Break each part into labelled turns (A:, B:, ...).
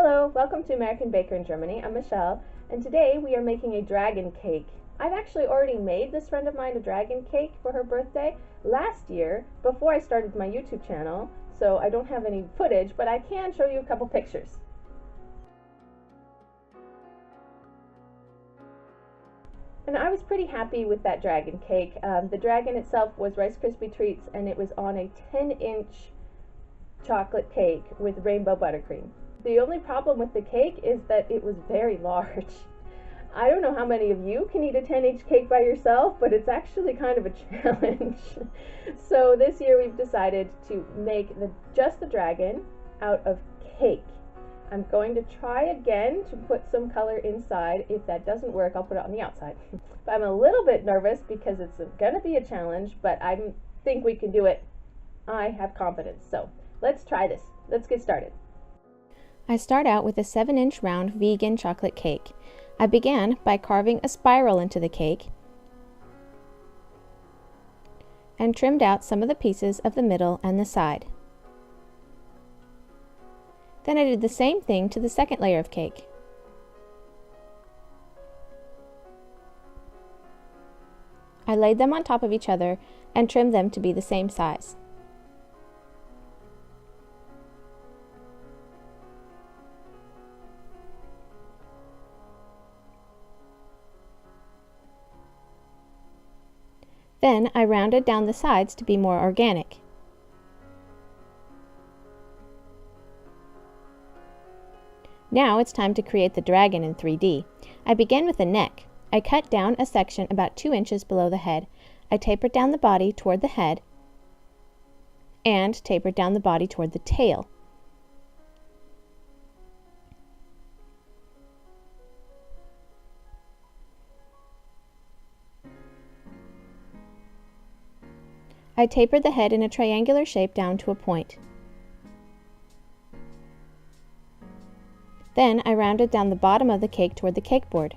A: Hello, welcome to American Baker in Germany. I'm Michelle, and today we are making a dragon cake. I've actually already made this friend of mine a dragon cake for her birthday last year before I started my YouTube channel, so I don't have any footage, but I can show you a couple pictures. And I was pretty happy with that dragon cake. The dragon itself was Rice Krispie treats, and it was on a 10-inch chocolate cake with rainbow buttercream. The only problem with the cake is that it was very large. I don't know how many of you can eat a 10-inch cake by yourself, but it's actually kind of a challenge. So this year we've decided to make just the dragon out of cake. I'm going to try again to put some color inside. If that doesn't work, I'll put it on the outside. But I'm a little bit nervous because it's going to be a challenge, but I think we can do it. I have confidence. So let's try this. Let's get started.
B: I start out with a 7-inch round vegan chocolate cake. I began by carving a spiral into the cake and trimmed out some of the pieces of the middle and the side. Then I did the same thing to the second layer of cake. I laid them on top of each other and trimmed them to be the same size. Then I rounded down the sides to be more organic. Now it's time to create the dragon in 3D. I begin with the neck. I cut down a section about 2 inches below the head. I tapered down the body toward the head and tapered down the body toward the tail. I tapered the head in a triangular shape down to a point. Then I rounded down the bottom of the cake toward the cake board.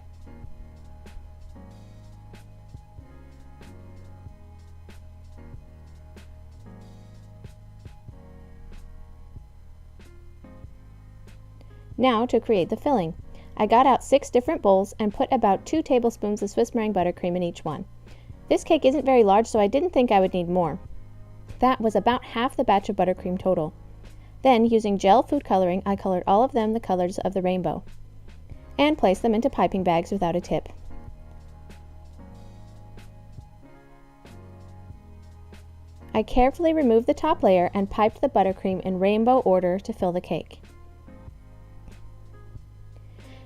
B: Now to create the filling. I got out 6 different bowls and put about 2 tablespoons of Swiss meringue buttercream in each one. This cake isn't very large, so I didn't think I would need more. That was about half the batch of buttercream total. Then, using gel food coloring, I colored all of them the colors of the rainbow and placed them into piping bags without a tip. I carefully removed the top layer and piped the buttercream in rainbow order to fill the cake.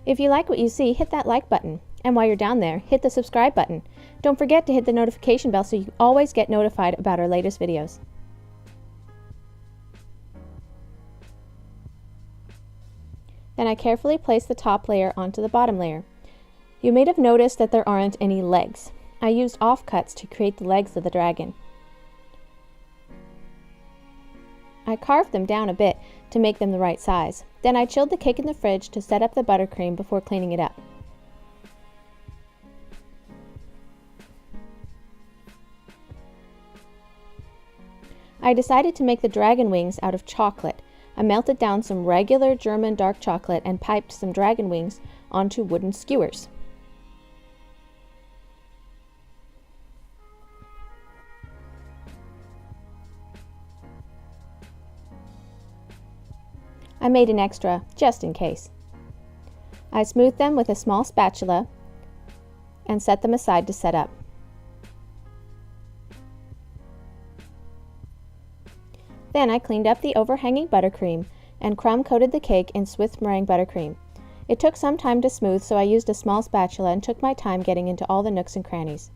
B: If you like what you see, hit that like button. And while you're down there, hit the subscribe button. Don't forget to hit the notification bell so you always get notified about our latest videos. Then I carefully place the top layer onto the bottom layer. You may have noticed that there aren't any legs. I used offcuts to create the legs of the dragon. I carved them down a bit to make them the right size. Then I chilled the cake in the fridge to set up the buttercream before cleaning it up. I decided to make the dragon wings out of chocolate. I melted down some regular German dark chocolate and piped some dragon wings onto wooden skewers. I made an extra just in case. I smoothed them with a small spatula and set them aside to set up. Then I cleaned up the overhanging buttercream and crumb-coated the cake in Swiss meringue buttercream. It took some time to smooth, so I used a small spatula and took my time getting into all the nooks and crannies.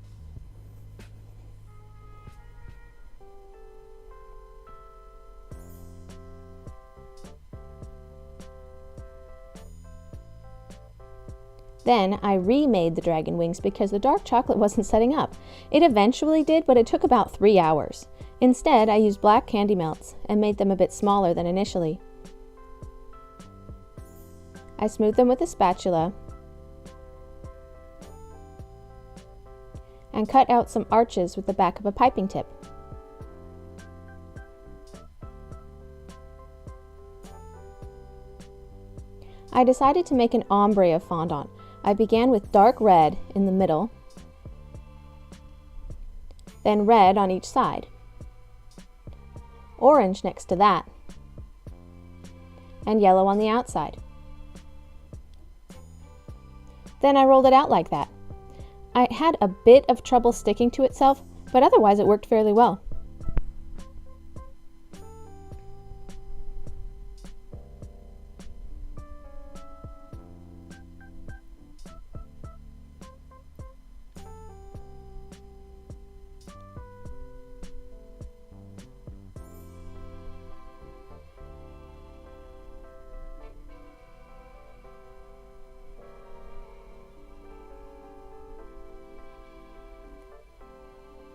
B: Then I remade the dragon wings because the dark chocolate wasn't setting up. It eventually did, but it took about 3 hours. Instead, I used black candy melts and made them a bit smaller than initially. I smoothed them with a spatula and cut out some arches with the back of a piping tip. I decided to make an ombre of fondant. I began with dark red in the middle, then red on each side, orange next to that, and yellow on the outside. Then I rolled it out like that. I had a bit of trouble sticking to itself, but otherwise it worked fairly well.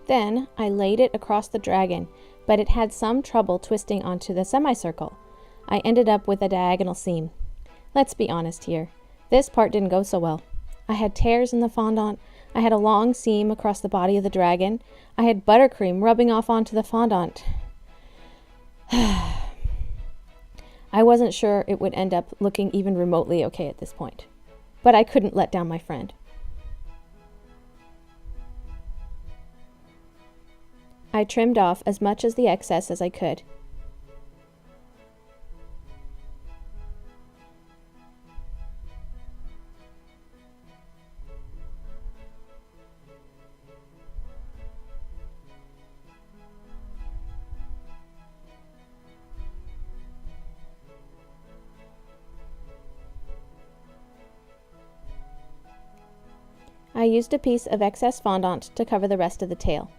B: Then I laid it across the dragon, but it had some trouble twisting onto the semicircle. I ended up with a diagonal seam. Let's be honest here. This part didn't go so well. I had tears in the fondant. I had a long seam across the body of the dragon. I had buttercream rubbing off onto the fondant. I wasn't sure it would end up looking even remotely okay at this point, but I couldn't let down my friend. I trimmed off as much as the excess as I could. I used a piece of excess fondant to cover the rest of the tail.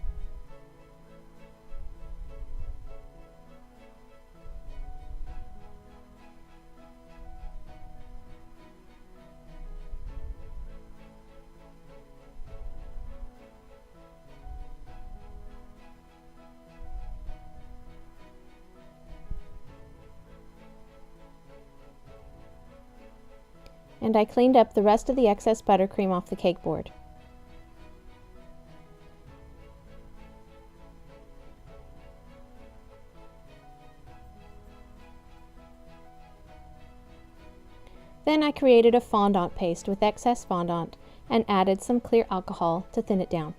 B: And I cleaned up the rest of the excess buttercream off the cake board. Then I created a fondant paste with excess fondant and added some clear alcohol to thin it down.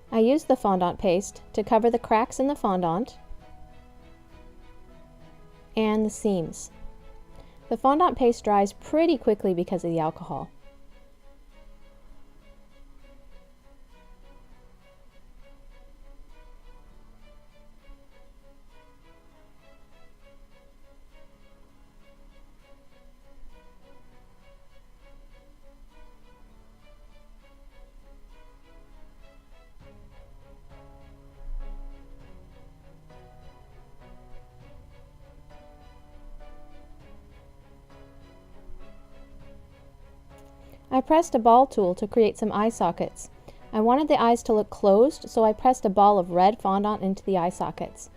B: I used the fondant paste to cover the cracks in the fondant and the seams. The fondant paste dries pretty quickly because of the alcohol. I pressed a ball tool to create some eye sockets. I wanted the eyes to look closed, so I pressed a ball of red fondant into the eye sockets.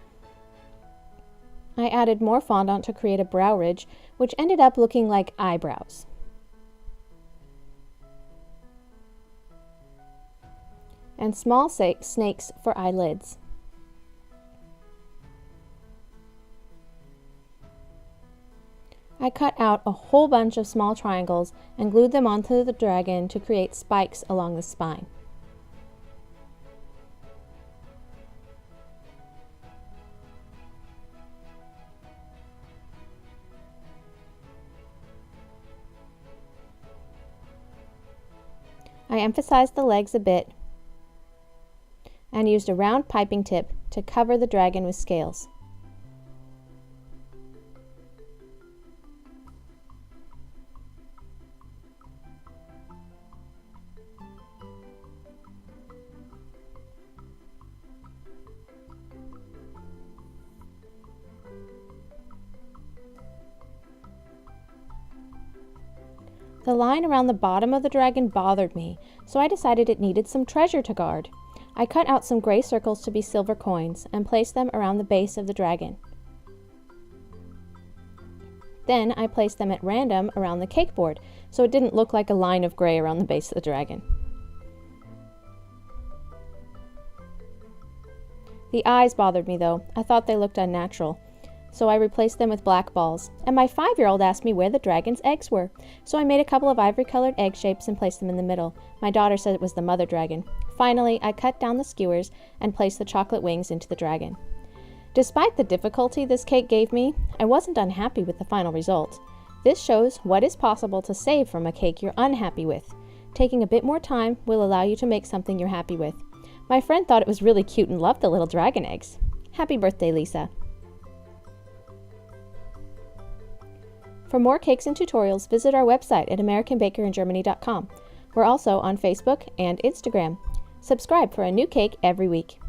B: I added more fondant to create a brow ridge, which ended up looking like eyebrows. And small snakes for eyelids. I cut out a whole bunch of small triangles and glued them onto the dragon to create spikes along the spine. I emphasized the legs a bit and used a round piping tip to cover the dragon with scales. The line around the bottom of the dragon bothered me, so I decided it needed some treasure to guard. I cut out some gray circles to be silver coins and placed them around the base of the dragon. Then I placed them at random around the cake board, so it didn't look like a line of gray around the base of the dragon. The eyes bothered me though. I thought they looked unnatural. So I replaced them with black balls. And my 5-year-old asked me where the dragon's eggs were. So I made a couple of ivory-colored egg shapes and placed them in the middle. My daughter said it was the mother dragon. Finally, I cut down the skewers and placed the chocolate wings into the dragon. Despite the difficulty this cake gave me, I wasn't unhappy with the final result. This shows what is possible to save from a cake you're unhappy with. Taking a bit more time will allow you to make something you're happy with. My friend thought it was really cute and loved the little dragon eggs. Happy birthday, Lisa. For more cakes and tutorials, visit our website at AmericanBakerInGermany.com. We're also on Facebook and Instagram. Subscribe for a new cake every week.